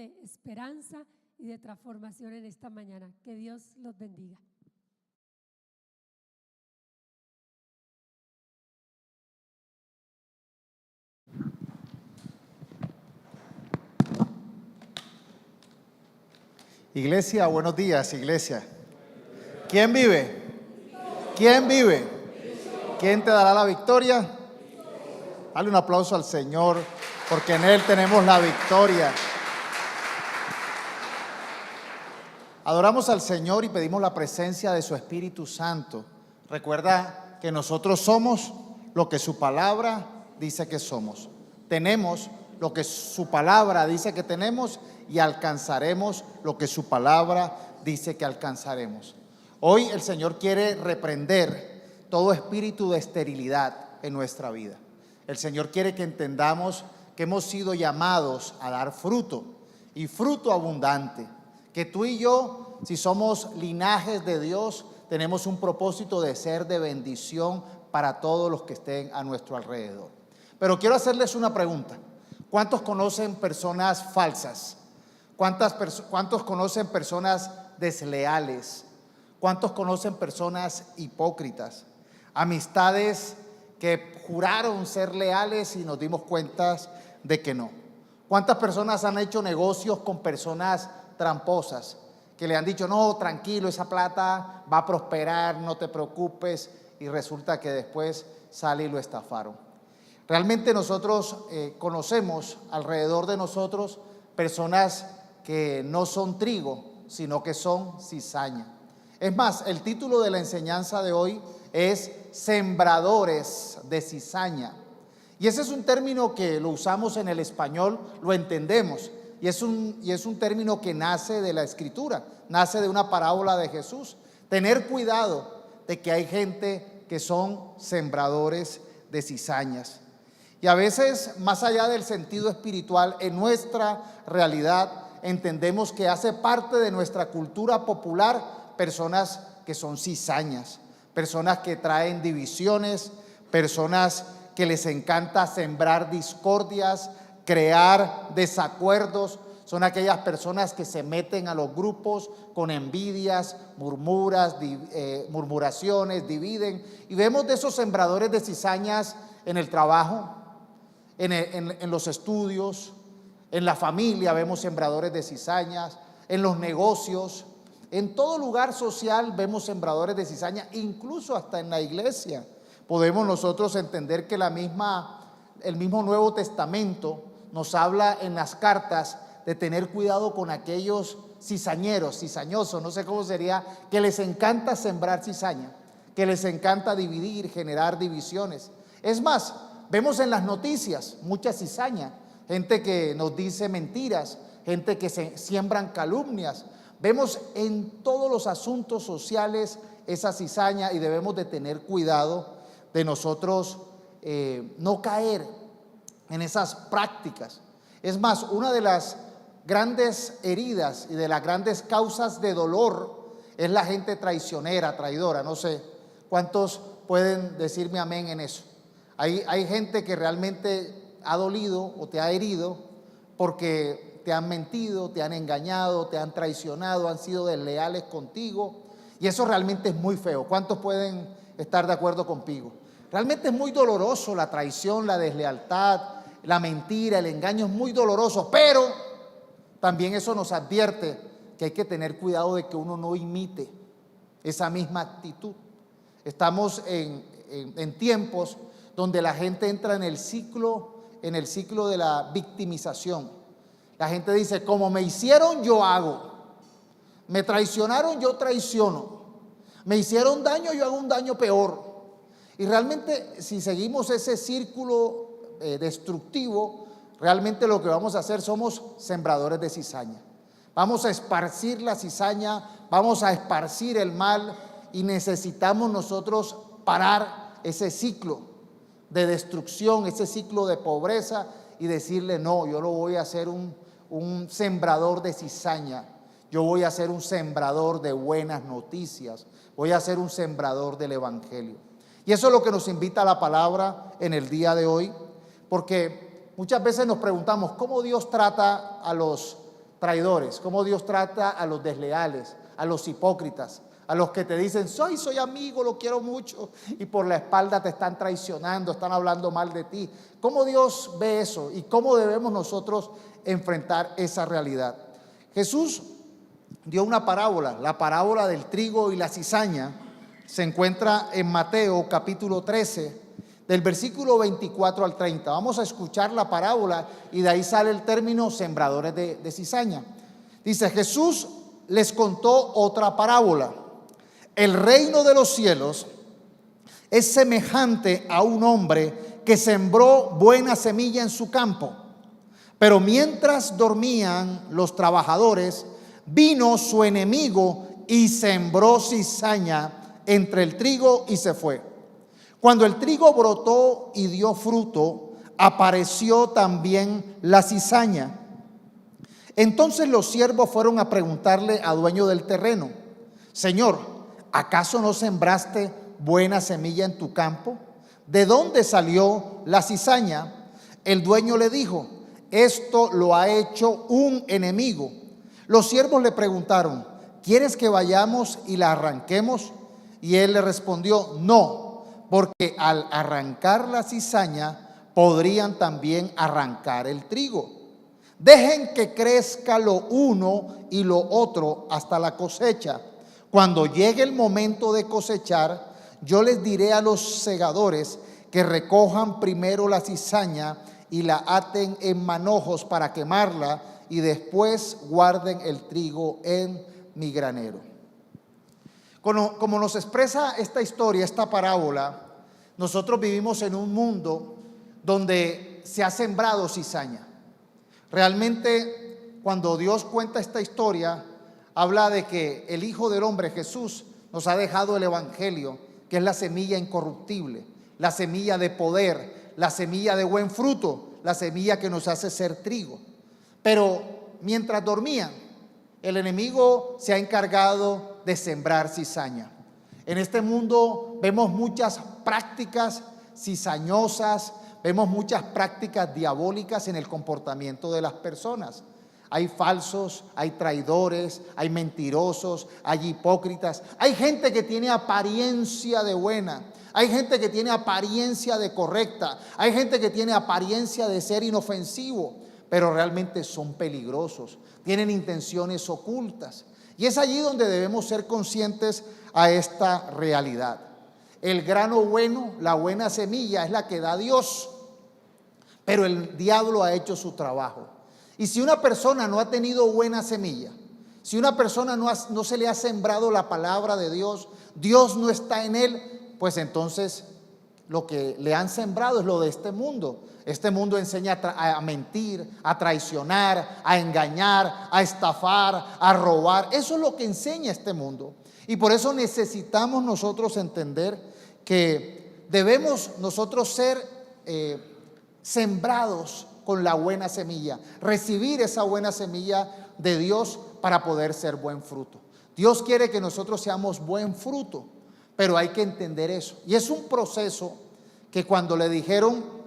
de esperanza y de transformación en esta mañana. Que Dios los bendiga. Iglesia, buenos días, iglesia. ¿Quién vive? ¿Quién vive? ¿Quién te dará la victoria? Dale un aplauso al Señor, porque en Él tenemos la victoria. Adoramos al Señor y pedimos la presencia de su Espíritu Santo. Recuerda que nosotros somos lo que su palabra dice que somos. Tenemos lo que su palabra dice que tenemos y alcanzaremos lo que su palabra dice que alcanzaremos. Hoy el Señor quiere reprender todo espíritu de esterilidad en nuestra vida. El Señor quiere que entendamos que hemos sido llamados a dar fruto y fruto abundante. Que tú y yo, si somos linajes de Dios, tenemos un propósito de ser de bendición para todos los que estén a nuestro alrededor. Pero quiero hacerles una pregunta. ¿Cuántos conocen personas falsas? ¿Cuántos conocen personas desleales? ¿Cuántos conocen personas hipócritas? Amistades que juraron ser leales y nos dimos cuenta de que no. ¿Cuántas personas han hecho negocios con personas tramposas que le han dicho, no, tranquilo, esa plata va a prosperar, no te preocupes, y resulta que después sale y lo estafaron? Realmente nosotros conocemos alrededor de nosotros personas que no son trigo, sino que son cizaña. Es más, el título de la enseñanza de hoy es sembradores de cizaña. Y ese es un término que lo usamos en el español, lo entendemos. Y es un término que nace de la Escritura, nace de una parábola de Jesús. Tener cuidado de que hay gente que son sembradores de cizañas. Y a veces, más allá del sentido espiritual, en nuestra realidad entendemos que hace parte de nuestra cultura popular personas que son cizañas, personas que traen divisiones, personas que les encanta sembrar discordias, crear desacuerdos. Son aquellas personas que se meten a los grupos con envidias, murmuraciones, dividen. Y vemos de esos sembradores de cizañas en el trabajo, en los estudios, en la familia vemos sembradores de cizañas, en los negocios, en todo lugar social vemos sembradores de cizaña, incluso hasta en la iglesia. Podemos nosotros entender que el mismo Nuevo Testamento nos habla en las cartas de tener cuidado con aquellos cizañosos, no sé cómo sería, que les encanta sembrar cizaña, que les encanta dividir, generar divisiones. Es más, vemos en las noticias mucha cizaña, gente que nos dice mentiras, gente que siembran calumnias. Vemos en todos los asuntos sociales esa cizaña y debemos de tener cuidado de nosotros no caer en esas prácticas. Es más, una de las grandes heridas y de las grandes causas de dolor es la gente traicionera, traidora. No sé cuántos pueden decirme amén en eso. Hay gente que realmente ha dolido o te ha herido porque te han mentido, te han engañado, te han traicionado, han sido desleales contigo, y eso realmente es muy feo. ¿Cuántos pueden estar de acuerdo conmigo? Realmente es muy doloroso la traición, la deslealtad, la mentira, el engaño es muy doloroso, pero también eso nos advierte que hay que tener cuidado de que uno no imite esa misma actitud. Estamos en tiempos donde la gente entra en el ciclo de la victimización. La gente dice, como me hicieron, yo hago. Me traicionaron, yo traiciono. Me hicieron daño, yo hago un daño peor. Y realmente, si seguimos ese círculo destructivo, realmente lo que vamos a hacer somos sembradores de cizaña. Vamos a esparcir la cizaña, vamos a esparcir el mal, y necesitamos nosotros parar ese ciclo de destrucción, ese ciclo de pobreza, y decirle, no, yo no voy a ser un sembrador de cizaña, yo voy a ser un sembrador de buenas noticias, voy a ser un sembrador del evangelio. Y eso es lo que nos invita la palabra en el día de hoy, porque muchas veces nos preguntamos cómo Dios trata a los traidores, cómo Dios trata a los desleales, a los hipócritas, a los que te dicen, soy amigo, lo quiero mucho, y por la espalda te están traicionando, están hablando mal de ti. ¿Cómo Dios ve eso y cómo debemos nosotros enfrentar esa realidad? Jesús dio una parábola, la parábola del trigo y la cizaña. Se encuentra en Mateo capítulo 13, del versículo 24 al 30. Vamos a escuchar la parábola y de ahí sale el término sembradores de cizaña. Dice, Jesús les contó otra parábola. El reino de los cielos es semejante a un hombre que sembró buena semilla en su campo. Pero mientras dormían los trabajadores, vino su enemigo y sembró cizaña entre el trigo y se fue. Cuando el trigo brotó y dio fruto, apareció también la cizaña. Entonces los siervos fueron a preguntarle al dueño del terreno, Señor, ¿acaso no sembraste buena semilla en tu campo? ¿De dónde salió la cizaña? El dueño le dijo, esto lo ha hecho un enemigo. Los siervos le preguntaron, ¿quieres que vayamos y la arranquemos? Y él le respondió, no, porque al arrancar la cizaña podrían también arrancar el trigo. Dejen que crezca lo uno y lo otro hasta la cosecha. Cuando llegue el momento de cosechar, yo les diré a los segadores que recojan primero la cizaña y la aten en manojos para quemarla y después guarden el trigo en mi granero. Como nos expresa esta historia, esta parábola, nosotros vivimos en un mundo donde se ha sembrado cizaña. Realmente, cuando Dios cuenta esta historia, habla de que el Hijo del Hombre, Jesús, nos ha dejado el Evangelio, que es la semilla incorruptible, la semilla de poder, la semilla de buen fruto, la semilla que nos hace ser trigo. Pero mientras dormían, el enemigo se ha encargado de sembrar cizaña. En este mundo vemos muchas prácticas cizañosas, vemos muchas prácticas diabólicas en el comportamiento de las personas. Hay falsos, hay traidores, hay mentirosos, hay hipócritas, hay gente que tiene apariencia de buena, hay gente que tiene apariencia de correcta, hay gente que tiene apariencia de ser inofensivo, pero realmente son peligrosos, tienen intenciones ocultas. Y es allí donde debemos ser conscientes a esta realidad. El grano bueno, la buena semilla es la que da Dios, pero el diablo ha hecho su trabajo. Y si una persona no ha tenido buena semilla, si una persona no se le ha sembrado la palabra de Dios, Dios no está en él, pues entonces lo que le han sembrado es lo de este mundo. Este mundo enseña a mentir, a traicionar, a engañar, a estafar, a robar. Eso es lo que enseña este mundo. Y por eso necesitamos nosotros entender que debemos nosotros ser sembrados con la buena semilla, recibir esa buena semilla de Dios para poder ser buen fruto. Dios quiere que nosotros seamos buen fruto, pero hay que entender eso. Y es un proceso que cuando le dijeron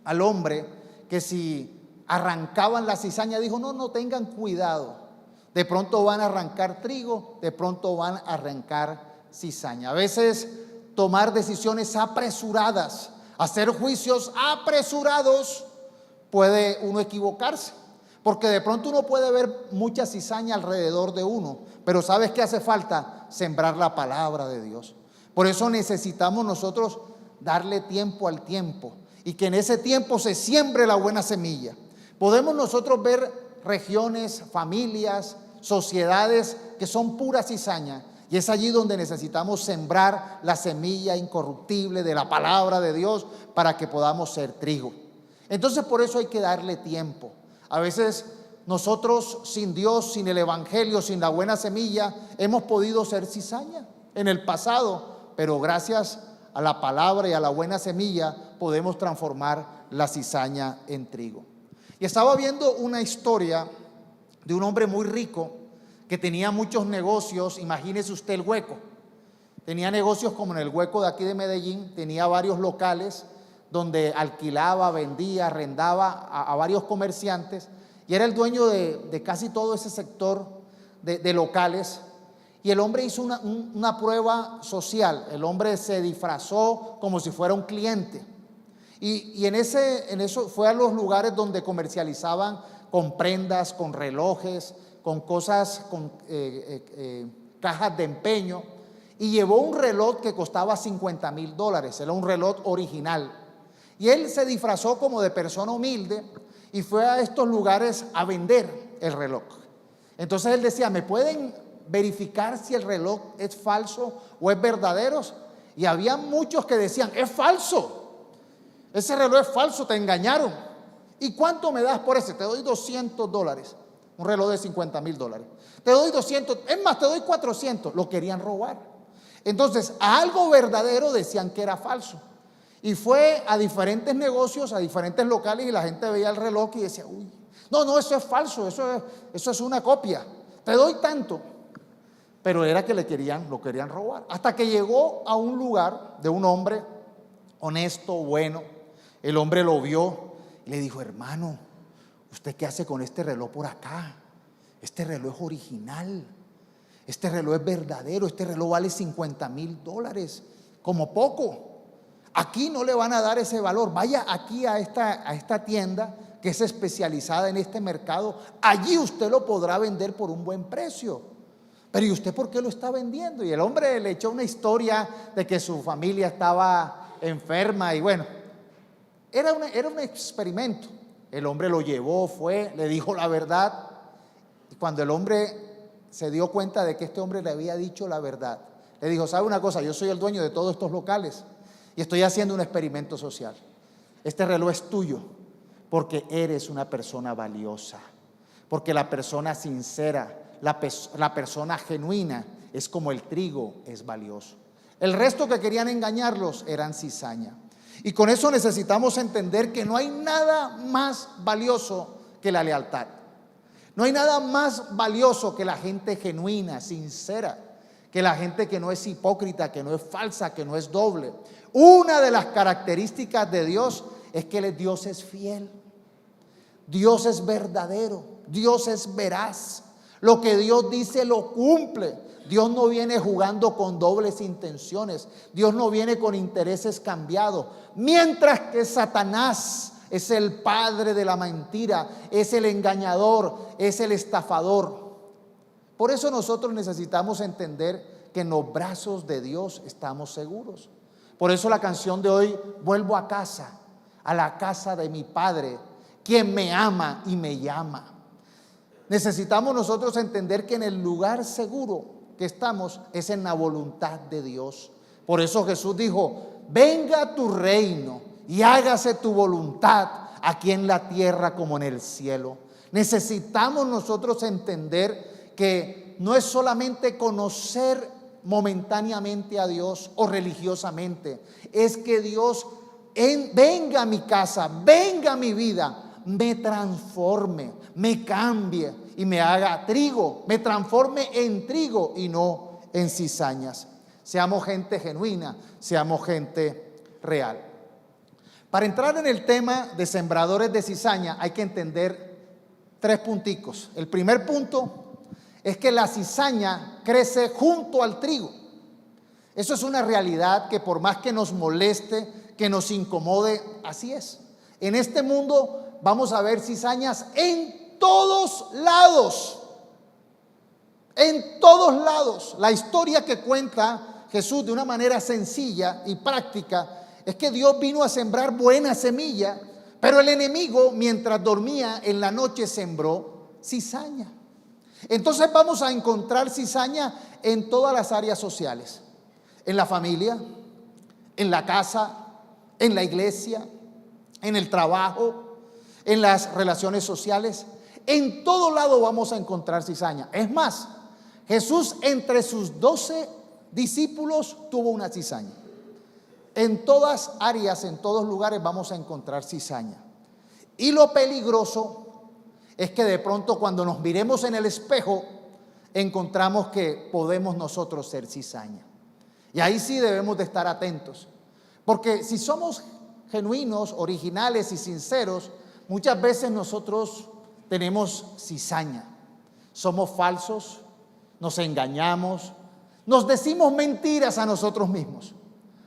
al hombre que si arrancaban la cizaña, dijo, no tengan cuidado, de pronto van a arrancar trigo, de pronto van a arrancar cizaña. A veces tomar decisiones apresuradas, hacer juicios apresurados, puede uno equivocarse, porque de pronto uno puede ver mucha cizaña alrededor de uno, pero ¿sabes qué hace falta? Sembrar la palabra de Dios. Por eso necesitamos nosotros darle tiempo al tiempo y que en ese tiempo se siembre la buena semilla. Podemos nosotros ver regiones, familias, sociedades que son pura cizaña, y es allí donde necesitamos sembrar la semilla incorruptible de la palabra de Dios para que podamos ser trigo. Entonces por eso hay que darle tiempo. A veces nosotros sin Dios, sin el Evangelio, sin la buena semilla, hemos podido ser cizaña en el pasado, pero gracias a la palabra y a la buena semilla podemos transformar la cizaña en trigo. Y estaba viendo una historia de un hombre muy rico que tenía muchos negocios. Imagínese usted el Hueco. Tenía negocios como en el Hueco de aquí de Medellín, tenía varios locales donde alquilaba, vendía, arrendaba a varios comerciantes, y era el dueño de casi todo ese sector de locales. Y el hombre hizo una prueba social. El hombre se disfrazó como si fuera un cliente. Y en eso fue a los lugares donde comercializaban con prendas, con relojes, con cosas, con cajas de empeño. Y llevó un reloj que costaba $50,000. Era un reloj original. Y él se disfrazó como de persona humilde y fue a estos lugares a vender el reloj. Entonces él decía, ¿me pueden verificar si el reloj es falso o es verdadero? Y había muchos que decían, es falso. Ese reloj es falso, te engañaron. ¿Y cuánto me das por ese? Te doy $200. Un reloj de $50,000. Te doy 200, es más, te doy 400. Lo querían robar. Entonces, a algo verdadero decían que era falso. Y fue a diferentes negocios, a diferentes locales, y la gente veía el reloj y decía, uy, no, eso es falso, eso es una copia. Te doy tanto. Pero era que lo querían robar. Hasta que llegó a un lugar de un hombre honesto, bueno. El hombre lo vio y le dijo, hermano, ¿usted qué hace con este reloj por acá? Este reloj es original, este reloj es verdadero, este reloj vale $50,000, como poco. Aquí no le van a dar ese valor. Vaya aquí a esta tienda que es especializada en este mercado. Allí usted lo podrá vender por un buen precio. Pero ¿y usted por qué lo está vendiendo? Y el hombre le echó una historia de que su familia estaba enferma y bueno, era un experimento. El hombre lo llevó, fue, le dijo la verdad. Y cuando el hombre se dio cuenta de que este hombre le había dicho la verdad, le dijo, ¿sabe una cosa? Yo soy el dueño de todos estos locales y estoy haciendo un experimento social. Este reloj es tuyo porque eres una persona valiosa, porque la persona sincera, la persona genuina es como el trigo, es valioso. El resto que querían engañarlos eran cizaña. Y con eso necesitamos entender que no hay nada más valioso que la lealtad. No hay nada más valioso que la gente genuina, sincera, que la gente que no es hipócrita, que no es falsa, que no es doble. Una de las características de Dios es que Dios es fiel. Dios es verdadero, Dios es veraz. Lo que Dios dice lo cumple. Dios no viene jugando con dobles intenciones. Dios no viene con intereses cambiados. Mientras que Satanás es el padre de la mentira, es el engañador, es el estafador. Por eso nosotros necesitamos entender que en los brazos de Dios estamos seguros. Por eso la canción de hoy, vuelvo a casa, a la casa de mi Padre, quien me ama y me llama. Necesitamos nosotros entender que en el lugar seguro que estamos es en la voluntad de Dios. Por eso Jesús dijo, venga tu reino y hágase tu voluntad aquí en la tierra como en el cielo. Necesitamos nosotros entender que no es solamente conocer momentáneamente a Dios o religiosamente, es que Dios venga a mi casa, venga a mi vida, me transforme, me cambie y me haga trigo, me transforme en trigo y no en cizañas. Seamos gente genuina, seamos gente real. Para entrar en el tema de sembradores de cizaña hay que entender 3 punticos. El primer punto es que la cizaña crece junto al trigo. Eso es una realidad que por más que nos moleste, que nos incomode, así es. En este mundo vamos a ver cizañas en todos lados. En todos lados. La historia que cuenta Jesús de una manera sencilla y práctica es que Dios vino a sembrar buena semilla, pero el enemigo mientras dormía en la noche sembró cizaña. Entonces vamos a encontrar cizaña en todas las áreas sociales, en la familia, en la casa, en la iglesia, en el trabajo, en las relaciones sociales. En todo lado vamos a encontrar cizaña. Es más, Jesús entre sus 12 discípulos tuvo una cizaña. En todas áreas, en todos lugares vamos a encontrar cizaña. Y lo peligroso es que de pronto cuando nos miremos en el espejo encontramos que podemos nosotros ser cizaña. Y ahí sí debemos de estar atentos. Porque si somos genuinos, originales y sinceros, muchas veces nosotros tenemos cizaña. Somos falsos, nos engañamos, nos decimos mentiras a nosotros mismos.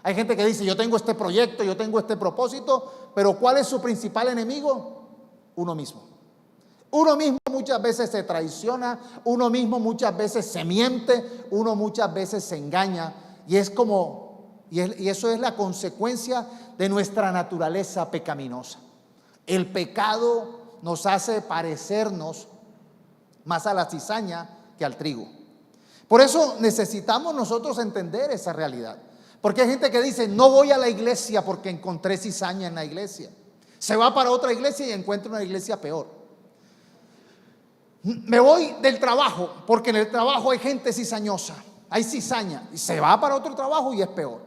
Hay gente que dice, yo tengo este proyecto, yo tengo este propósito, pero ¿cuál es su principal enemigo? Uno mismo. Uno mismo muchas veces se traiciona, uno mismo muchas veces se miente, uno muchas veces se engaña, y es como, y eso es la consecuencia de nuestra naturaleza pecaminosa. El pecado nos hace parecernos más a la cizaña que al trigo. Por eso necesitamos nosotros entender esa realidad. Porque hay gente que dice, no voy a la iglesia porque encontré cizaña en la iglesia. Se va para otra iglesia y encuentra una iglesia peor. Me voy del trabajo porque en el trabajo hay gente cizañosa, hay cizaña, y se va para otro trabajo y es peor.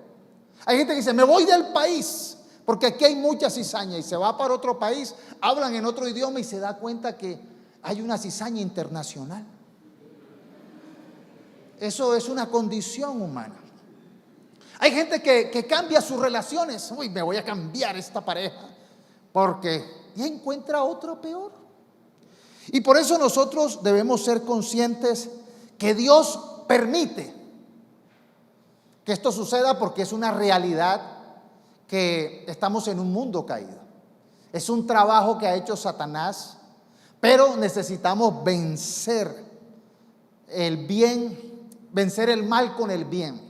Hay gente que dice, me voy del país porque aquí hay mucha cizaña, y se va para otro país, hablan en otro idioma y se da cuenta que hay una cizaña internacional. Eso es una condición humana. Hay gente que cambia sus relaciones. Uy, me voy a cambiar esta pareja porque ya encuentra otro peor. Y por eso nosotros debemos ser conscientes que Dios permite que esto suceda, porque es una realidad que estamos en un mundo caído. Es un trabajo que ha hecho Satanás, pero necesitamos vencer el bien, vencer el mal con el bien.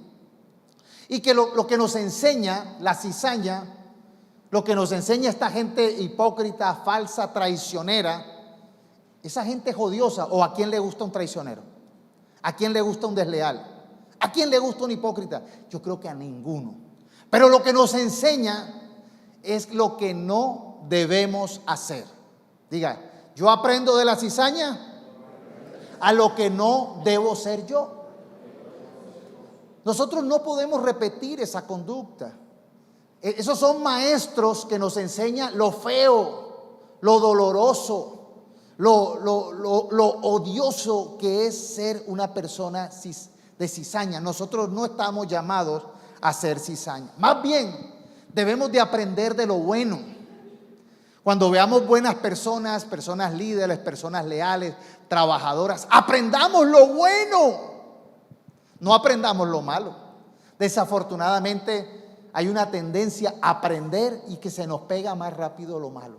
Y que lo que nos enseña la cizaña, lo que nos enseña esta gente hipócrita, falsa, traicionera, esa gente jodiosa. ¿O a quién le gusta un traicionero? ¿A quién le gusta un desleal? ¿A quién le gusta un hipócrita? Yo creo que a ninguno. Pero lo que nos enseña es lo que no debemos hacer. Diga, yo aprendo de la cizaña a lo que no debo ser yo. Nosotros no podemos repetir esa conducta. Esos son maestros que nos enseñan lo feo, lo doloroso, lo odioso que es ser una persona de cizaña. Nosotros no estamos llamados a ser cizaña. Más bien, debemos de aprender de lo bueno. Cuando veamos buenas personas, personas líderes, personas leales, trabajadoras, aprendamos lo bueno. No aprendamos lo malo. Desafortunadamente hay una tendencia a aprender y que se nos pega más rápido lo malo.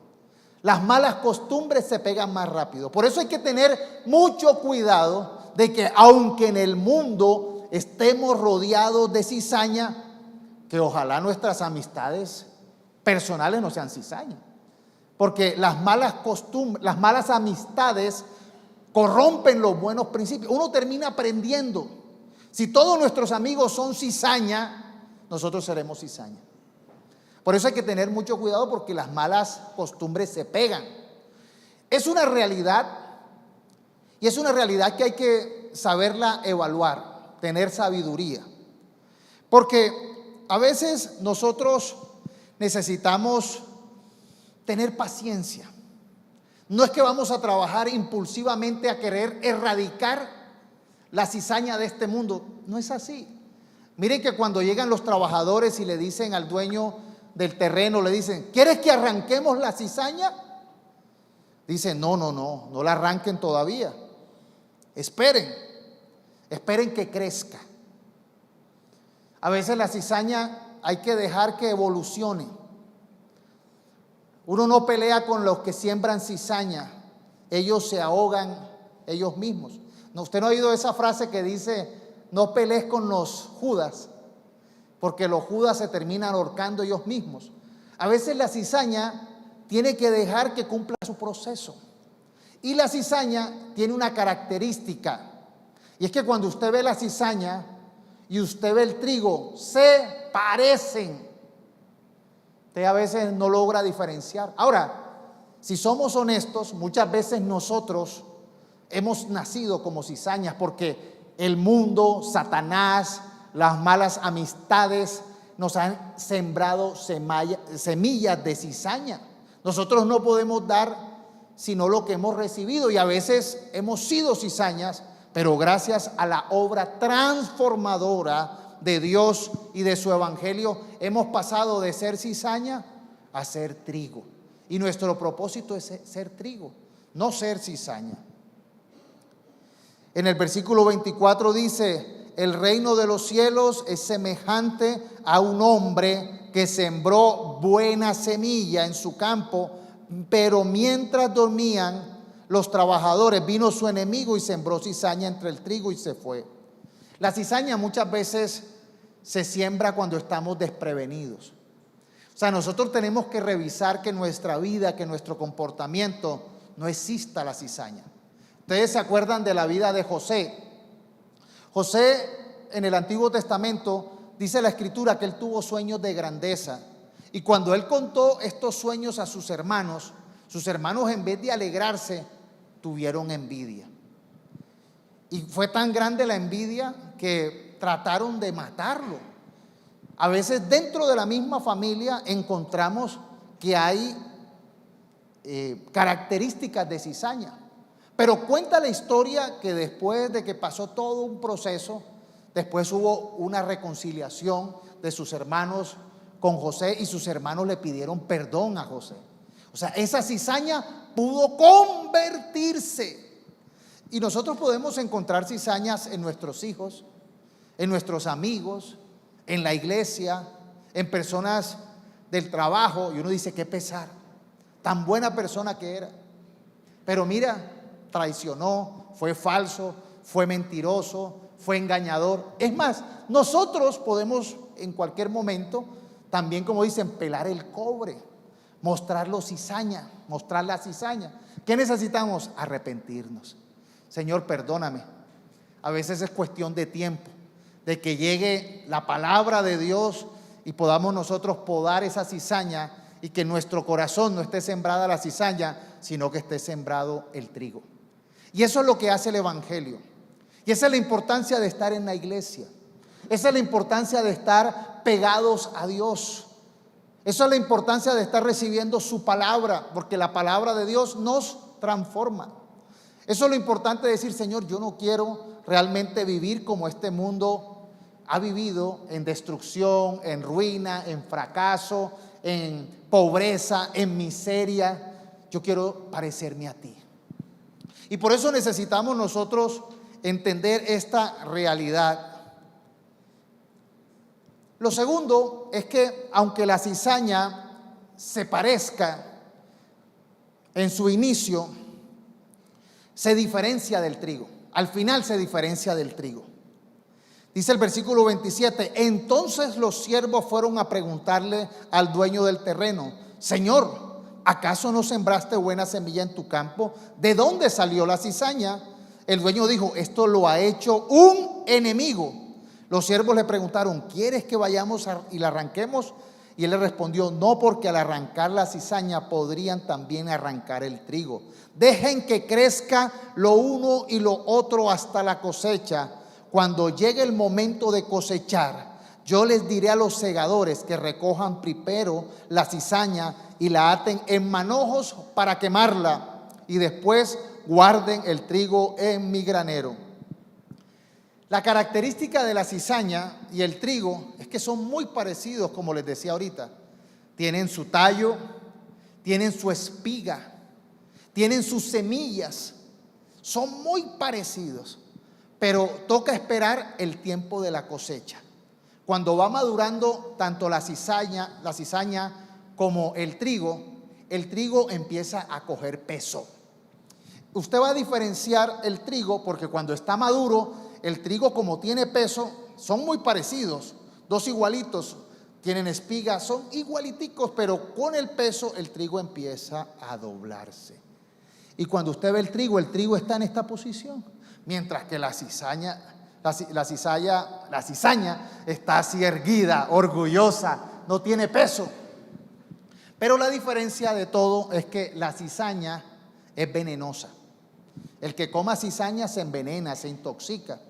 Las malas costumbres se pegan más rápido. Por eso hay que tener mucho cuidado de que, aunque en el mundo estemos rodeados de cizaña, que ojalá nuestras amistades personales no sean cizaña. Porque las malas costumbres, las malas amistades corrompen los buenos principios. Uno termina aprendiendo. Si todos nuestros amigos son cizaña, nosotros seremos cizaña. Por eso hay que tener mucho cuidado, porque las malas costumbres se pegan. Es una realidad, y es una realidad que hay que saberla evaluar, tener sabiduría. Porque a veces nosotros necesitamos tener paciencia. No es que vamos a trabajar impulsivamente a querer erradicar la cizaña de este mundo. No es así. Miren que cuando llegan los trabajadores y le dicen al dueño del terreno, le dicen, ¿quieres que arranquemos la cizaña? Dicen, no la arranquen todavía. Esperen que crezca. A veces la cizaña hay que dejar que evolucione. Uno no pelea con los que siembran cizaña. Ellos se ahogan ellos mismos. No, usted no ha oído esa frase que dice, no pelees con los Judas, porque los Judas se terminan ahorcando ellos mismos. A veces la cizaña tiene que dejar que cumpla su proceso. Y la cizaña tiene una característica, y es que cuando usted ve la cizaña y usted ve el trigo, se parecen. Usted a veces no logra diferenciar. Ahora, si somos honestos, muchas veces nosotros hemos nacido como cizañas, porque el mundo, Satanás, las malas amistades nos han sembrado semillas de cizaña. Nosotros no podemos dar sino lo que hemos recibido, y a veces hemos sido cizañas, pero gracias a la obra transformadora de Dios y de su evangelio hemos pasado de ser cizaña a ser trigo. Y nuestro propósito es ser trigo. no ser cizaña. En el versículo 24 dice: el reino de los cielos es semejante a un hombre que sembró buena semilla en su campo, pero mientras dormían los trabajadores, vino su enemigo y sembró cizaña entre el trigo y se fue. La cizaña muchas veces se siembra cuando estamos desprevenidos. O sea, nosotros tenemos que revisar que en nuestra vida, que en nuestro comportamiento no exista la cizaña. Ustedes se acuerdan de la vida de José. José, en el Antiguo Testamento, dice la Escritura que él tuvo sueños de grandeza. Y cuando él contó estos sueños a sus hermanos en vez de alegrarse, tuvieron envidia. Y fue tan grande la envidia que trataron de matarlo. A veces dentro de la misma familia encontramos que hay características de cizaña. Pero cuenta la historia que después de que pasó todo un proceso, después hubo una reconciliación de sus hermanos con José y sus hermanos le pidieron perdón a José. O sea, esa cizaña pudo convertirse. Y nosotros podemos encontrar cizañas en nuestros hijos, en nuestros amigos, en la iglesia, en personas del trabajo. Y uno dice: qué pesar, tan buena persona que era. Pero mira, traicionó, fue falso, fue mentiroso, fue engañador. Es más, nosotros podemos en cualquier momento también, como dicen, pelar el cobre, mostrar la cizaña. ¿Qué necesitamos? Arrepentirnos. Señor, perdóname. A veces es cuestión de tiempo, de que llegue la palabra de Dios y podamos nosotros podar esa cizaña y que en nuestro corazón no esté sembrada la cizaña, sino que esté sembrado el trigo. Y eso es lo que hace el Evangelio. Y esa es la importancia de estar en la iglesia. Esa es la importancia de estar pegados a Dios. Esa es la importancia de estar recibiendo su palabra, porque la palabra de Dios nos transforma. Eso es lo importante de decir: Señor, yo no quiero realmente vivir como este mundo ha vivido, en destrucción, en ruina, en fracaso, en pobreza, en miseria. Yo quiero parecerme a ti. Y por eso necesitamos nosotros entender esta realidad. Lo segundo es que aunque la cizaña se parezca en su inicio, se diferencia del trigo. Al final se diferencia del trigo. Dice el versículo 27: entonces los siervos fueron a preguntarle al dueño del terreno: Señor, ¿acaso no sembraste buena semilla en tu campo? ¿De dónde salió la cizaña? El dueño dijo: esto lo ha hecho un enemigo. Los siervos le preguntaron: ¿quieres que vayamos y la arranquemos? Y él le respondió: no, porque al arrancar la cizaña podrían también arrancar el trigo. Dejen que crezca lo uno y lo otro hasta la cosecha. Cuando llegue el momento de cosechar, yo les diré a los segadores que recojan primero la cizaña y la aten en manojos para quemarla, y después guarden el trigo en mi granero. La característica de la cizaña y el trigo es que son muy parecidos, como les decía ahorita. Tienen su tallo, tienen su espiga, tienen sus semillas. Son muy parecidos, pero toca esperar el tiempo de la cosecha. Cuando va madurando tanto la cizaña como el trigo empieza a coger peso. Usted va a diferenciar el trigo porque cuando está maduro, el trigo, como tiene peso, son muy parecidos, dos igualitos, tienen espigas, son igualiticos, pero con el peso el trigo empieza a doblarse. Y cuando usted ve el trigo está en esta posición, mientras que la cizaña está así erguida, orgullosa, no tiene peso. Pero la diferencia de todo es que la cizaña es venenosa. El que coma cizaña se envenena, se intoxica.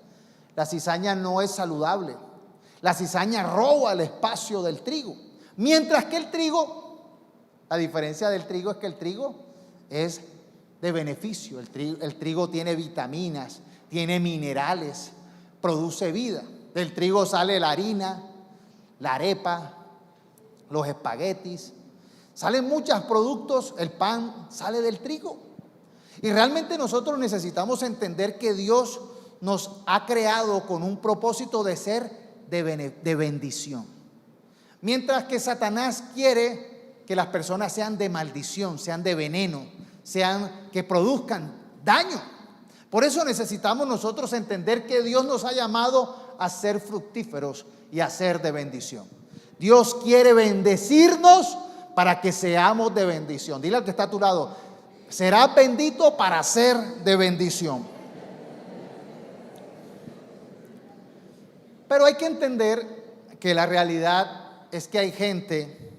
La cizaña no es saludable. La cizaña roba el espacio del trigo. Mientras que el trigo, la diferencia del trigo es que el trigo es de beneficio. El trigo tiene vitaminas, tiene minerales, produce vida. Del trigo sale la harina, la arepa, los espaguetis. Salen muchos productos, el pan sale del trigo. Y realmente nosotros necesitamos entender que Dios nos ha creado con un propósito de ser de bendición. Mientras que Satanás quiere que las personas sean de maldición, sean de veneno, que produzcan daño. Por eso necesitamos nosotros entender que Dios nos ha llamado a ser fructíferos y a ser de bendición. Dios quiere bendecirnos para que seamos de bendición. Dile al que está a tu lado: serás bendito para ser de bendición. Pero hay que entender que la realidad es que hay gente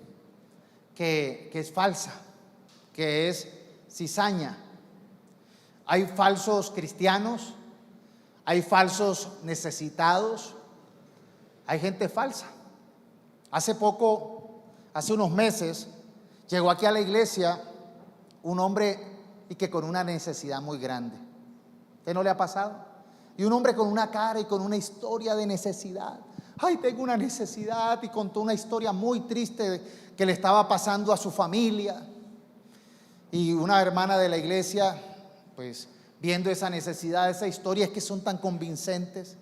que es falsa, que es cizaña. Hay falsos cristianos, hay falsos necesitados, hay gente falsa. Hace unos meses, llegó aquí a la iglesia un hombre y que con una necesidad muy grande. ¿Qué no le ha pasado? Y un hombre con una cara y con una historia de necesidad. Ay, tengo una necesidad, y contó una historia muy triste que le estaba pasando a su familia. Y una hermana de la iglesia, pues viendo esa necesidad, esa historia es que son tan convincentes,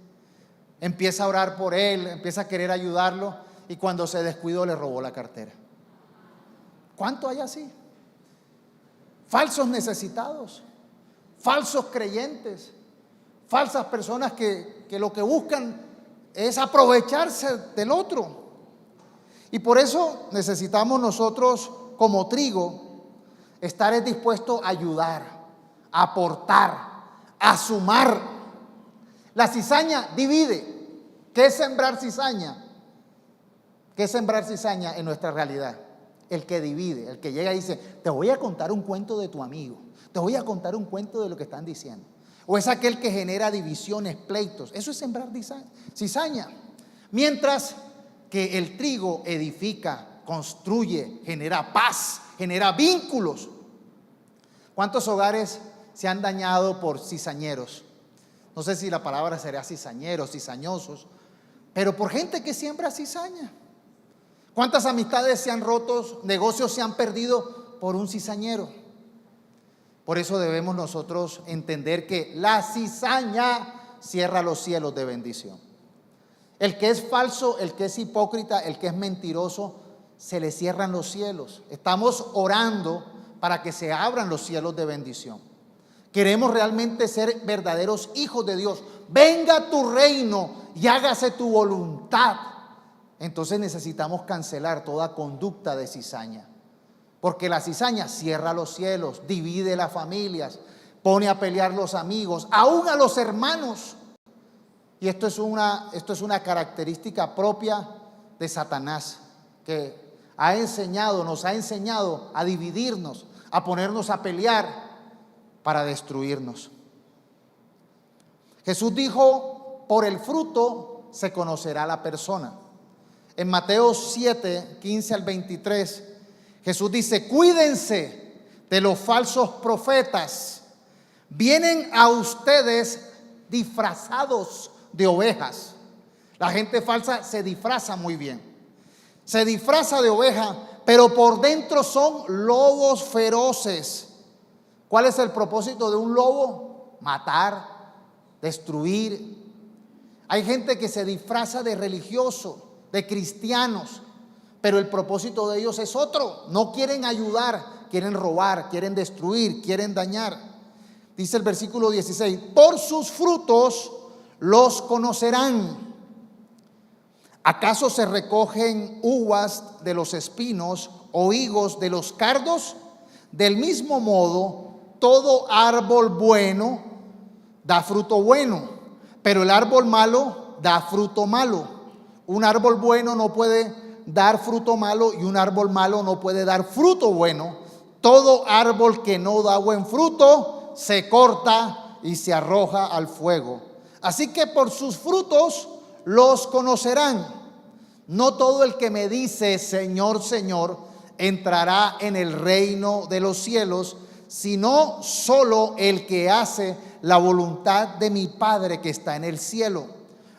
empieza a orar por él, empieza a querer ayudarlo, y cuando se descuidó le robó la cartera. ¿Cuánto hay así? Falsos necesitados, falsos creyentes, falsas personas que lo que buscan es aprovecharse del otro. Y por eso necesitamos nosotros, como trigo, estar dispuestos a ayudar, a aportar, a sumar. La cizaña divide. ¿Qué es sembrar cizaña? ¿Qué es sembrar cizaña en nuestra realidad? El que divide, el que llega y dice: te voy a contar un cuento de tu amigo, te voy a contar un cuento de lo que están diciendo. O es aquel que genera divisiones, pleitos. Eso es sembrar cizaña. Mientras que el trigo edifica, construye, genera paz, genera vínculos. ¿Cuántos hogares se han dañado por cizañeros? No sé si la palabra será cizañeros, cizañosos, pero por gente que siembra cizaña. ¿Cuántas amistades se han roto, negocios se han perdido por un cizañero? Por eso debemos nosotros entender que la cizaña cierra los cielos de bendición. El que es falso, el que es hipócrita, el que es mentiroso, se le cierran los cielos. Estamos orando para que se abran los cielos de bendición. Queremos realmente ser verdaderos hijos de Dios. Venga tu reino y hágase tu voluntad. Entonces necesitamos cancelar toda conducta de cizaña. Porque la cizaña cierra los cielos, divide las familias, pone a pelear los amigos, aún a los hermanos. Y esto es una característica propia de Satanás, que nos ha enseñado a dividirnos, a ponernos a pelear para destruirnos. Jesús dijo: por el fruto se conocerá la persona. En Mateo 7, 15 al 23, Jesús dice: cuídense de los falsos profetas. Vienen a ustedes disfrazados de ovejas. La gente falsa se disfraza muy bien. Se disfraza de oveja, pero por dentro son lobos feroces. ¿Cuál es el propósito de un lobo? Matar, destruir. Hay gente que se disfraza de religioso, de cristianos, pero el propósito de ellos es otro. No quieren ayudar, quieren robar, quieren destruir, quieren dañar. Dice el versículo 16: por sus frutos los conocerán. ¿Acaso se recogen uvas de los espinos o higos de los cardos? Del mismo modo, todo árbol bueno da fruto bueno, pero el árbol malo da fruto malo. Un árbol bueno no puede dar fruto malo y un árbol malo no puede dar fruto bueno. Todo árbol que no da buen fruto se corta y se arroja al fuego. Así que por sus frutos los conocerán. No todo el que me dice Señor, Señor entrará en el reino de los cielos, sino solo el que hace la voluntad de mi Padre que está en el cielo.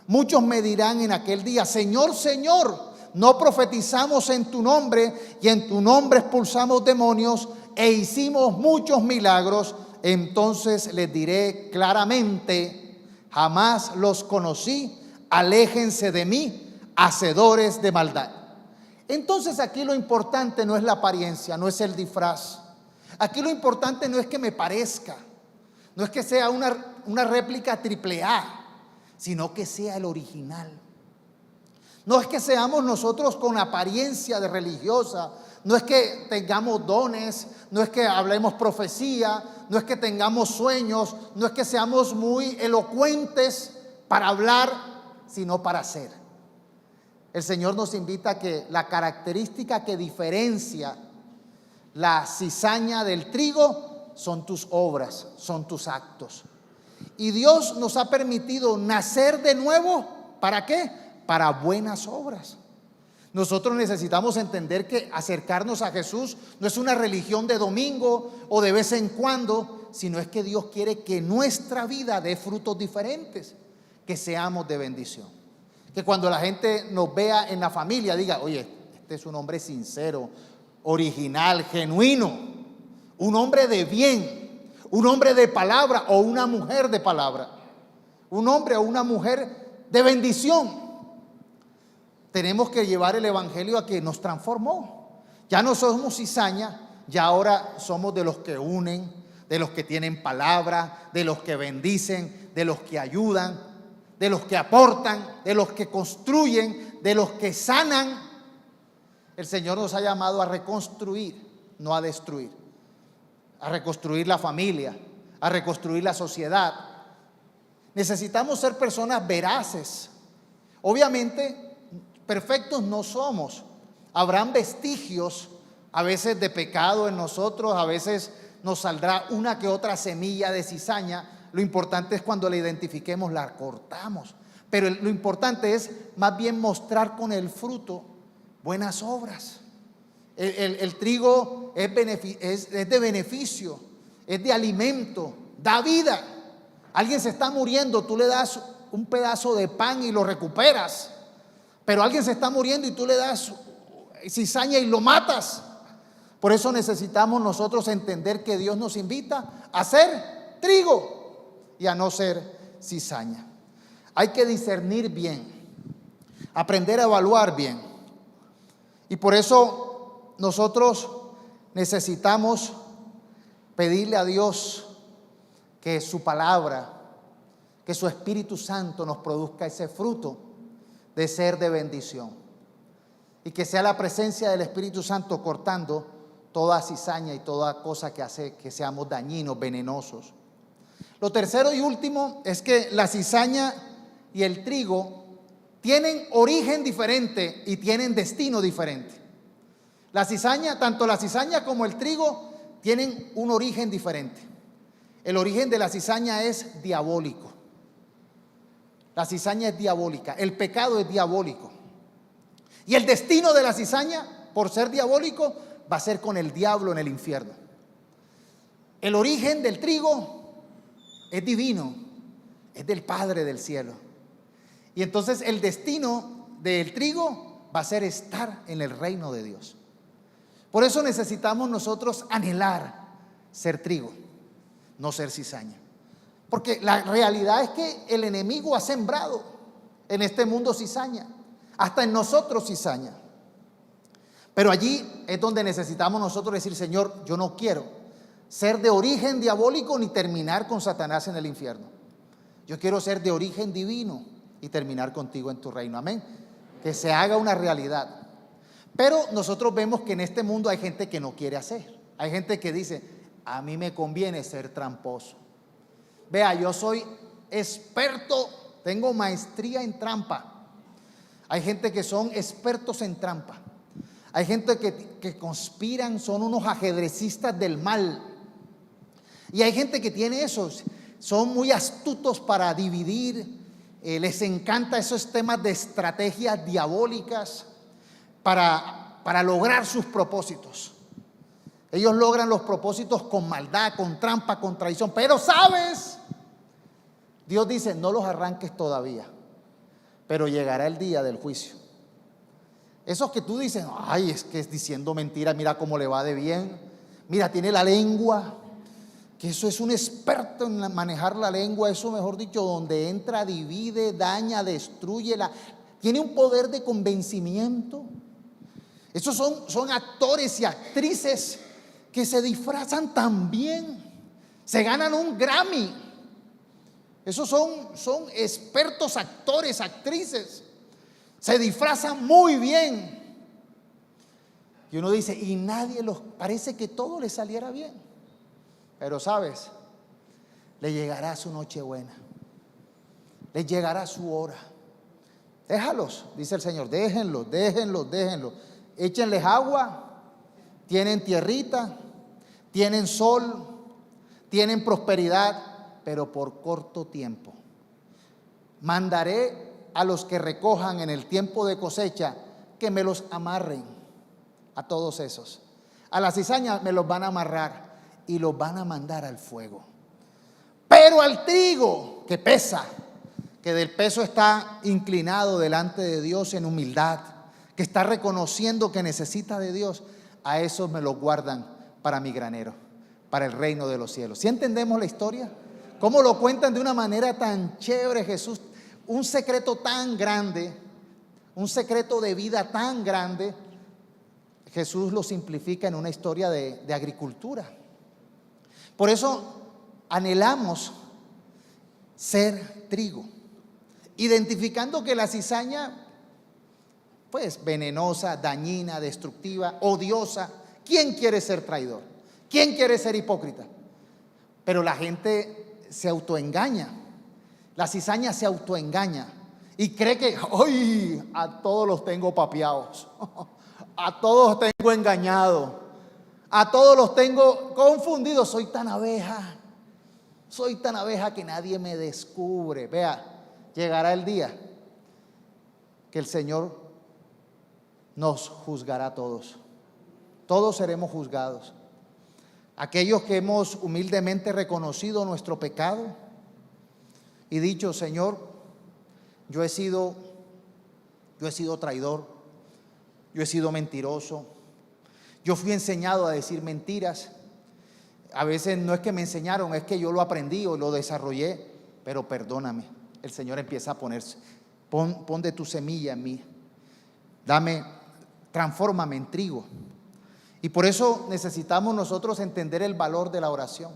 Muchos me dirán en aquel día: Señor, Señor, ¿no profetizamos en tu nombre y en tu nombre expulsamos demonios e hicimos muchos milagros entonces les diré claramente, jamás los conocí, aléjense de mí, hacedores de maldad. Entonces aquí lo importante no es la apariencia, no es el disfraz. Aquí lo importante no es que me parezca, no es que sea una réplica triple A, sino que sea el original. No es que seamos nosotros con apariencia de religiosa, no es que tengamos dones, no es que hablemos profecía, no es que tengamos sueños, no es que seamos muy elocuentes para hablar, sino para hacer. El Señor nos invita a que la característica que diferencia la cizaña del trigo son tus obras, son tus actos. Y Dios nos ha permitido nacer de nuevo, ¿para qué? Para buenas obras. Nosotros necesitamos entender que acercarnos a Jesús no es una religión de domingo o de vez en cuando, sino es que Dios quiere que nuestra vida dé frutos diferentes, que seamos de bendición. Que cuando la gente nos vea en la familia diga, oye, este es un hombre sincero, original, genuino, un hombre de bien, un hombre de palabra o una mujer de palabra, un hombre o una mujer de bendición. Tenemos que llevar el evangelio a que nos transformó. Ya no somos cizaña, ya ahora somos de los que unen, de los que tienen palabra, de los que bendicen, de los que ayudan, de los que aportan, de los que construyen, de los que sanan. El Señor nos ha llamado a reconstruir, no a destruir, a reconstruir la familia, a reconstruir la sociedad. Necesitamos ser personas veraces. Obviamente, perfectos no somos. Habrán vestigios a veces de pecado en nosotros, a veces nos saldrá una que otra semilla de cizaña. Lo importante es cuando la identifiquemos, la cortamos. Pero lo importante es más bien mostrar con el fruto buenas obras. El trigo es de beneficio, es de alimento, da vida. Alguien se está muriendo, tú le das un pedazo de pan y lo recuperas. Pero alguien se está muriendo y tú le das cizaña y lo matas. Por eso necesitamos nosotros entender que Dios nos invita a ser trigo y a no ser cizaña. Hay que discernir bien, aprender a evaluar bien. Y por eso nosotros necesitamos pedirle a Dios que su palabra, que su Espíritu Santo nos produzca ese fruto de ser de bendición. Y que sea la presencia del Espíritu Santo cortando toda cizaña y toda cosa que hace que seamos dañinos, venenosos. Lo tercero y último es que la cizaña y el trigo tienen origen diferente y tienen destino diferente. La cizaña, tanto la cizaña como el trigo, tienen un origen diferente. El origen de la cizaña es diabólico. La cizaña es diabólica, el pecado es diabólico. Y el destino de la cizaña, por ser diabólico, va a ser con el diablo en el infierno. El origen del trigo es divino, es del Padre del cielo. Y entonces el destino del trigo va a ser estar en el reino de Dios. Por eso necesitamos nosotros anhelar ser trigo, no ser cizaña. Porque la realidad es que el enemigo ha sembrado en este mundo cizaña, hasta en nosotros cizaña. Pero allí es donde necesitamos nosotros decir, Señor, yo no quiero ser de origen diabólico ni terminar con Satanás en el infierno. Yo quiero ser de origen divino y terminar contigo en tu reino. Amén. Que se haga una realidad. Pero nosotros vemos que en este mundo hay gente que no quiere hacer. Hay gente que dice, a mí me conviene ser tramposo. Vea, yo soy experto, tengo maestría en trampa. Hay gente que son expertos en trampa. Hay gente que conspiran, son unos ajedrecistas del mal. Y hay gente que tiene esos, son muy astutos para dividir, les encanta esos temas de estrategias diabólicas para lograr sus propósitos. Ellos logran los propósitos con maldad, con trampa, con traición. Pero ¿sabes? Dios dice, no los arranques todavía, pero llegará el día del juicio. Esos que tú dices, ay, es que es diciendo mentiras, mira cómo le va de bien, mira, tiene la lengua, que eso es un experto en manejar la lengua, eso mejor dicho, donde entra, divide, daña, destruye, tiene un poder de convencimiento. Esos son actores y actrices que se disfrazan tan bien, se ganan un Grammy. Esos son expertos actores, actrices, se disfrazan muy bien. Y uno dice, y parece que todo le saliera bien. Pero sabes, le llegará su Nochebuena, le llegará su hora. Déjalos, dice el Señor, déjenlos. Échenles agua, tienen tierrita, tienen sol, tienen prosperidad, pero por corto tiempo. Mandaré a los que recojan en el tiempo de cosecha que me los amarren, a todos esos. A la cizaña me los van a amarrar y los van a mandar al fuego. Pero al trigo que pesa, que del peso está inclinado delante de Dios en humildad, que está reconociendo que necesita de Dios, a esos me los guardan para mi granero, para el reino de los cielos. ¿Sí entendemos la historia? ¿Cómo lo cuentan de una manera tan chévere Jesús? Un secreto tan grande, un secreto de vida tan grande, Jesús lo simplifica en una historia de agricultura. Por eso anhelamos ser trigo, identificando que la cizaña, pues venenosa, dañina, destructiva, odiosa. ¿Quién quiere ser traidor? ¿Quién quiere ser hipócrita? Pero la gente se autoengaña. La cizaña se autoengaña y cree que ¡ay! A todos los tengo papeados, a todos tengo engañado, a todos los tengo confundidos. Soy tan abeja que nadie me descubre. Vea, llegará el día que el Señor nos juzgará a todos. Todos seremos juzgados. Aquellos que hemos humildemente reconocido nuestro pecado y dicho, Señor, yo he sido traidor, yo he sido mentiroso, yo fui enseñado a decir mentiras. A veces no es que me enseñaron, es que yo lo aprendí o lo desarrollé, pero perdóname. El Señor empieza a ponerse, pon de tu semilla en mí, transfórmame en trigo. Y por eso necesitamos nosotros entender el valor de la oración.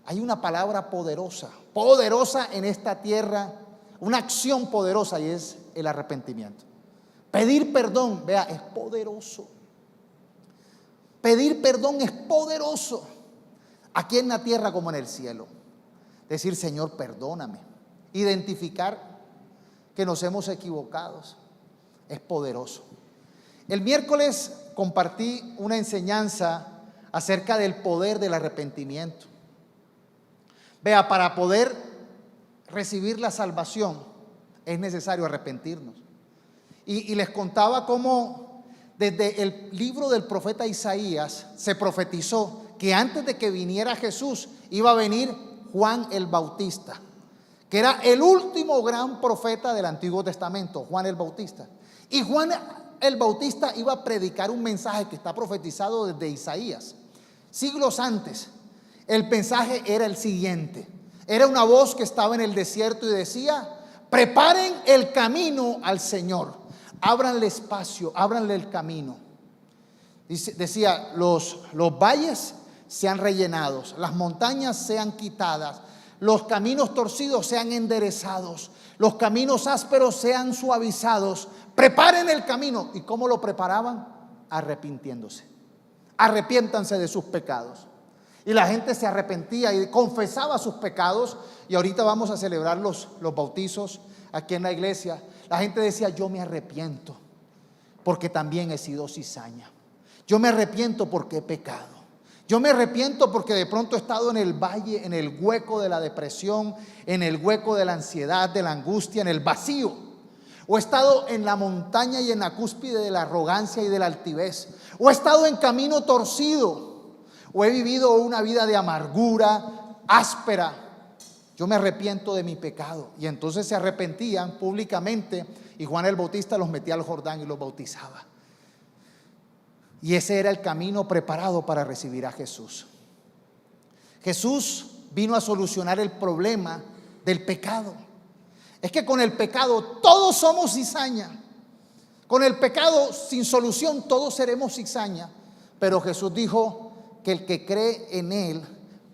Hay una palabra poderosa en esta tierra, una acción poderosa, y es el arrepentimiento. Pedir perdón, vea, es poderoso. Pedir perdón es poderoso, aquí en la tierra como en el cielo. Decir, Señor, perdóname. Identificar que nos hemos equivocado es poderoso. El miércoles compartí una enseñanza acerca del poder del arrepentimiento. Vea, para poder recibir la salvación es necesario arrepentirnos. Y les contaba cómo desde el libro del profeta Isaías se profetizó que antes de que viniera Jesús iba a venir Juan el Bautista, que era el último gran profeta del Antiguo Testamento, Juan el Bautista. Y Juan el Bautista iba a predicar un mensaje que está profetizado desde Isaías, siglos antes. El mensaje era el siguiente: era una voz que estaba en el desierto y decía, preparen el camino al Señor, ábranle espacio, ábranle el camino. Decía, los valles sean rellenados, las montañas sean quitadas, los caminos torcidos sean enderezados, los caminos ásperos sean suavizados. Preparen el camino. ¿Y cómo lo preparaban? Arrepintiéndose. Arrepiéntanse de sus pecados. Y la gente se arrepentía y confesaba sus pecados. Y ahorita vamos a celebrar los bautizos aquí en la iglesia. La gente decía, yo me arrepiento porque también he sido cizaña. Yo me arrepiento porque he pecado. Yo me arrepiento porque de pronto he estado en el valle, en el hueco de la depresión, en el hueco de la ansiedad, de la angustia, en el vacío. O he estado en la montaña y en la cúspide de la arrogancia y de la altivez. O he estado en camino torcido. O he vivido una vida de amargura áspera. Yo me arrepiento de mi pecado. Y entonces se arrepentían públicamente y Juan el Bautista los metía al Jordán y los bautizaba. Y ese era el camino preparado para recibir a Jesús. Jesús vino a solucionar el problema del pecado. Es que con el pecado todos somos cizaña. Con el pecado sin solución todos seremos cizaña. Pero Jesús dijo que el que cree en Él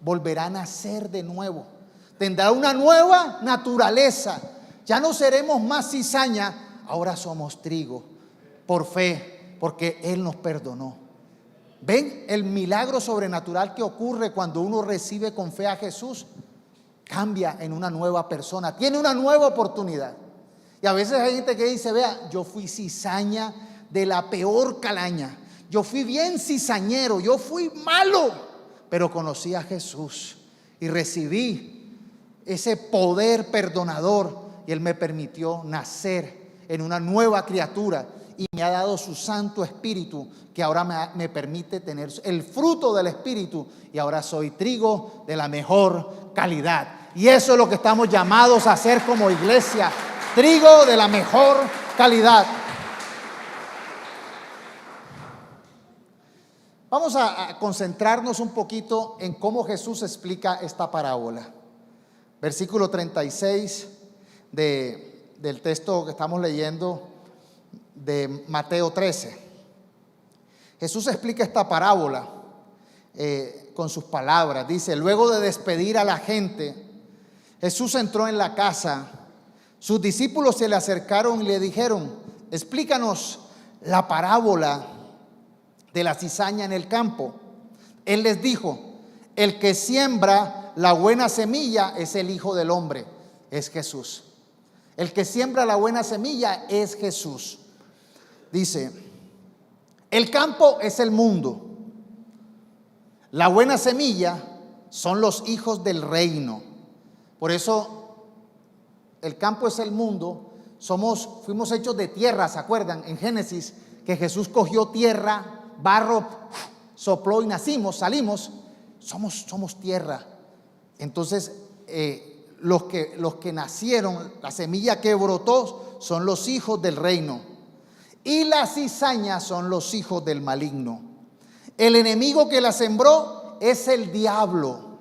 volverá a nacer de nuevo. Tendrá una nueva naturaleza. Ya no seremos más cizaña, ahora somos trigo. Por fe, porque Él nos perdonó. ¿Ven el milagro sobrenatural que ocurre cuando uno recibe con fe a Jesús? Cambia en una nueva persona, tiene una nueva oportunidad. Y a veces hay gente que dice, vea, yo fui cizaña de la peor calaña. Yo fui bien cizañero, yo fui malo, pero conocí a Jesús y recibí ese poder perdonador y Él me permitió nacer en una nueva criatura y me ha dado su Santo Espíritu que ahora me permite tener el fruto del Espíritu y ahora soy trigo de la mejor calidad. Y eso es lo que estamos llamados a hacer como iglesia, trigo de la mejor calidad. Vamos a concentrarnos un poquito en cómo Jesús explica esta parábola. Versículo 36 del texto que estamos leyendo de Mateo 13. Jesús explica esta parábola con sus palabras. Dice, luego de despedir a la gente, Jesús entró en la casa. Sus discípulos se le acercaron y le dijeron, explícanos la parábola de la cizaña en el campo. Él les dijo, el que siembra la buena semilla es el Hijo del Hombre, es Jesús. El que siembra la buena semilla es Jesús. Dice, el campo es el mundo. La buena semilla son los hijos del reino. Por eso el campo es el mundo. Fuimos hechos de tierra, ¿se acuerdan? En Génesis, que Jesús cogió tierra, barro, sopló y nacimos, salimos. Somos tierra. Entonces, los que nacieron, la semilla que brotó, son los hijos del reino. Y la cizaña son los hijos del maligno. El enemigo que la sembró es el diablo.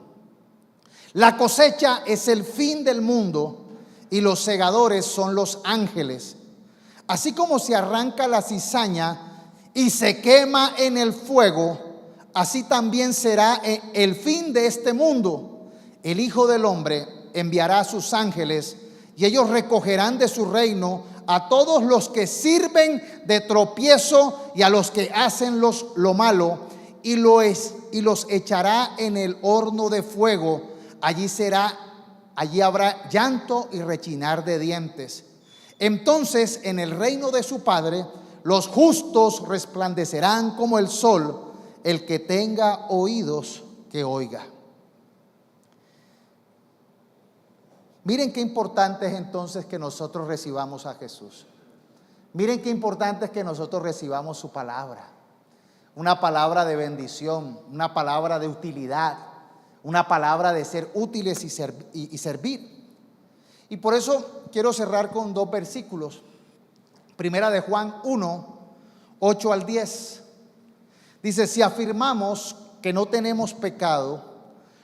La cosecha es el fin del mundo y los segadores son los ángeles. Así como se arranca la cizaña y se quema en el fuego, así también será el fin de este mundo. El Hijo del Hombre enviará a sus ángeles y ellos recogerán de su reino a todos los que sirven de tropiezo y a los que hacen lo malo y los echará en el horno de fuego. Allí habrá llanto y rechinar de dientes. Entonces en el reino de su Padre los justos resplandecerán como el sol. El que tenga oídos que oiga. Miren qué importante es entonces que nosotros recibamos a Jesús. Miren qué importante es que nosotros recibamos su palabra. Una palabra de bendición, una palabra de utilidad, una palabra de ser útiles y servir. Y por eso quiero cerrar con dos versículos. Primera de Juan 1, 8 al 10. Dice, si afirmamos que no tenemos pecado,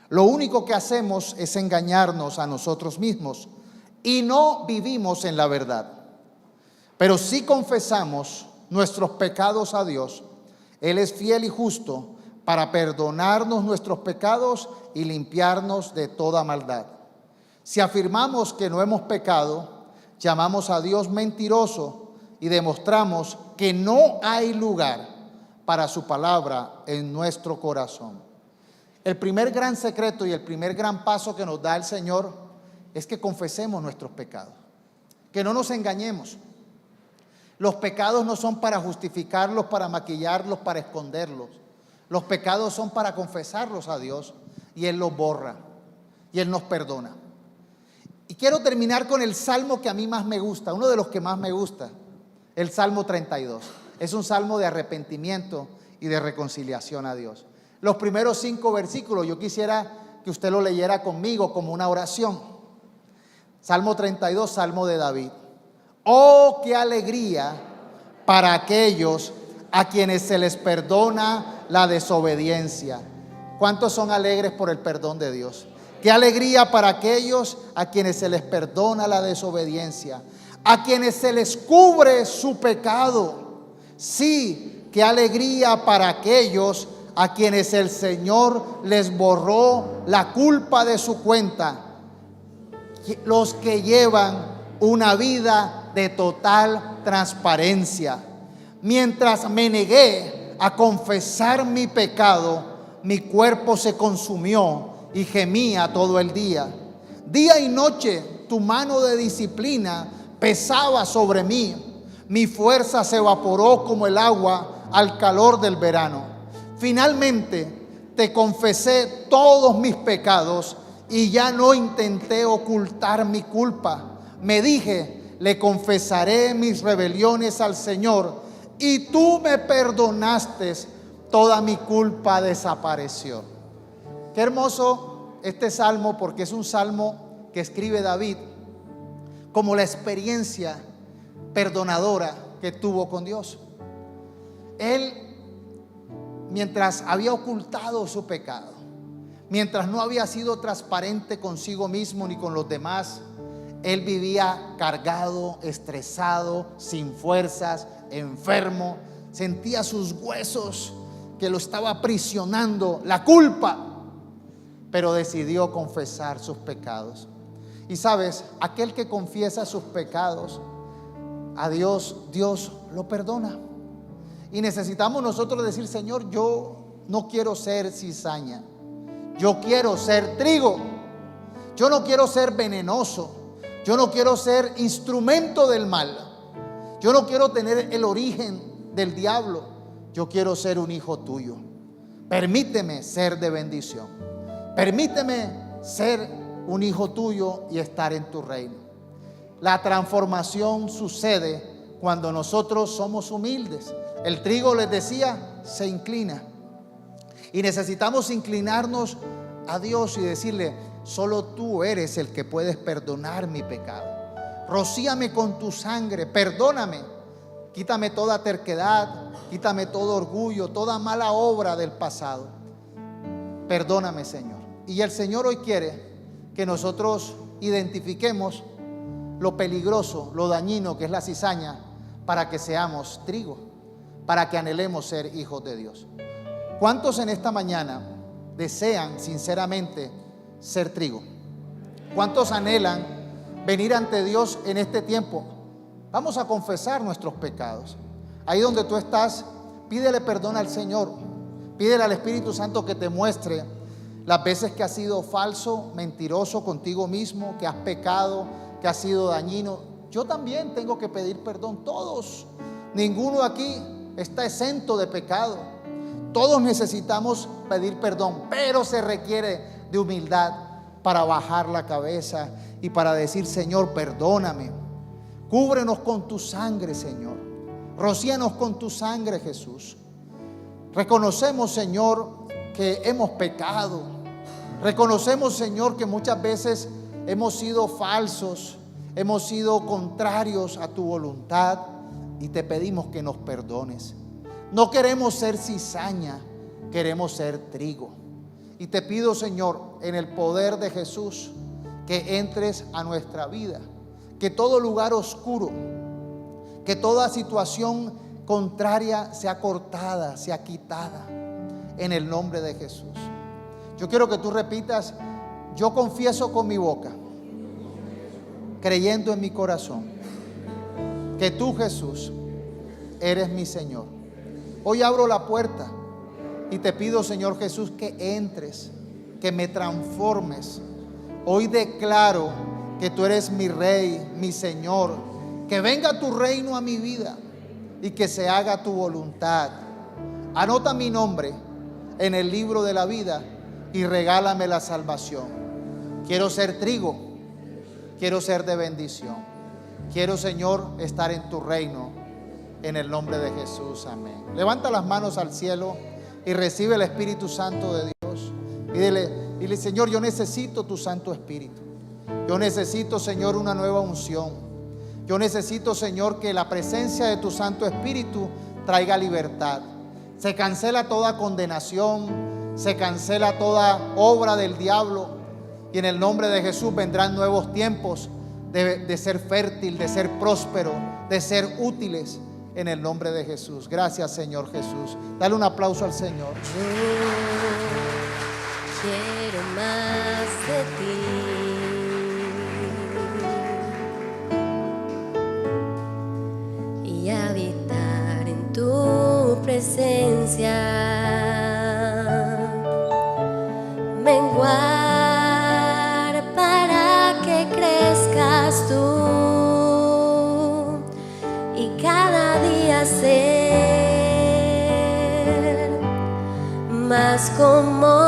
lo único que hacemos es engañarnos a nosotros mismos y no vivimos en la verdad. Pero si confesamos nuestros pecados a Dios, Él es fiel y justo para perdonarnos nuestros pecados y limpiarnos de toda maldad. Si afirmamos que no hemos pecado, llamamos a Dios mentiroso y demostramos que no hay lugar para su palabra en nuestro corazón. El primer gran secreto y el primer gran paso que nos da el Señor es que confesemos nuestros pecados, que no nos engañemos. Los pecados no son para justificarlos, para maquillarlos, para esconderlos. Los pecados son para confesarlos a Dios y Él los borra y Él nos perdona. Y quiero terminar con el salmo que a mí más me gusta, uno de los que más me gusta, el Salmo 32. Es un salmo de arrepentimiento y de reconciliación a Dios. Los primeros 5 versículos yo quisiera que usted lo leyera conmigo como una oración. Salmo 32, Salmo de David. Oh, qué alegría para aquellos a quienes se les perdona la desobediencia. ¿Cuántos son alegres por el perdón de Dios? Qué alegría para aquellos a quienes se les perdona la desobediencia, a quienes se les cubre su pecado. Sí, qué alegría para aquellos a quienes el Señor les borró la culpa de su cuenta, los que llevan una vida de total transparencia. Mientras me negué a confesar mi pecado, mi cuerpo se consumió y gemía todo el día. Día y noche tu mano de disciplina pesaba sobre mí. Mi fuerza se evaporó como el agua al calor del verano. Finalmente te confesé todos mis pecados y ya no intenté ocultar mi culpa. Me dije, le confesaré mis rebeliones al Señor y tú me perdonaste. Toda mi culpa desapareció. Qué hermoso este salmo, porque es un salmo que escribe David como la experiencia perdonadora que tuvo con Dios. Él, mientras había ocultado su pecado, mientras no había sido transparente consigo mismo ni con los demás, él vivía cargado, estresado, sin fuerzas, enfermo. Sentía sus huesos que lo estaba aprisionando la culpa, pero decidió confesar sus pecados. Y sabes, aquel que confiesa sus pecados a Dios, Dios lo perdona. Y necesitamos nosotros decir: Señor, yo no quiero ser cizaña, yo quiero ser trigo. Yo no quiero ser venenoso, yo no quiero ser instrumento del mal, yo no quiero tener el origen del diablo. Yo quiero ser un hijo tuyo. Permíteme ser de bendición. Permíteme ser un hijo tuyo y estar en tu reino. La transformación sucede cuando nosotros somos humildes. El trigo, les decía, se inclina. Y necesitamos inclinarnos a Dios y decirle: solo tú eres el que puedes perdonar mi pecado. Rocíame con tu sangre, perdóname. Quítame toda terquedad, quítame todo orgullo, toda mala obra del pasado. Perdóname, Señor. Y el Señor hoy quiere que nosotros identifiquemos lo peligroso, lo dañino que es la cizaña, para que seamos trigo, para que anhelemos ser hijos de Dios. ¿Cuántos en esta mañana desean sinceramente ser trigo? ¿Cuántos anhelan venir ante Dios en este tiempo? Vamos a confesar nuestros pecados. Ahí donde tú estás, pídele perdón al Señor. Pídele al Espíritu Santo que te muestre las veces que has sido falso, mentiroso contigo mismo, que has pecado, que has sido dañino. Yo también tengo que pedir perdón. Todos, ninguno aquí está exento de pecado. Todos necesitamos pedir perdón, pero se requiere de humildad para bajar la cabeza y para decir: Señor, perdóname. Cúbrenos con tu sangre, Señor. Rocíanos con tu sangre, Jesús. Reconocemos, Señor, que hemos pecado. Reconocemos, Señor, que muchas veces hemos sido falsos, hemos sido contrarios a tu voluntad, y te pedimos que nos perdones. No queremos ser cizaña, queremos ser trigo. Y te pido, Señor, en el poder de Jesús, que entres a nuestra vida. Que todo lugar oscuro, que toda situación contraria sea cortada, sea quitada, en el nombre de Jesús. Yo quiero que tú repitas: yo confieso con mi boca, creyendo en mi corazón, que tú, Jesús, eres mi Señor. Hoy abro la puerta y te pido, Señor Jesús, que entres, que me transformes. Hoy declaro que tú eres mi Rey, mi Señor. Que venga tu reino a mi vida y que se haga tu voluntad. Anota mi nombre en el libro de la vida y regálame la salvación. Quiero ser trigo, quiero ser de bendición. Quiero, Señor, estar en tu reino, en el nombre de Jesús. Amén. Levanta las manos al cielo y recibe el Espíritu Santo de Dios. Y dile: Señor, yo necesito tu Santo Espíritu. Yo necesito, Señor, una nueva unción. Yo necesito, Señor, que la presencia de tu Santo Espíritu traiga libertad. Se cancela toda condenación, Se cancela toda obra del diablo y en el nombre de Jesús vendrán nuevos tiempos de ser fértil, de ser próspero, de ser útiles en el nombre de Jesús. Gracias, Señor Jesús. Dale un aplauso al Señor. Quiero más de ti y habitar en tu presencia, menguar para que crezcas tú y cada día ser más como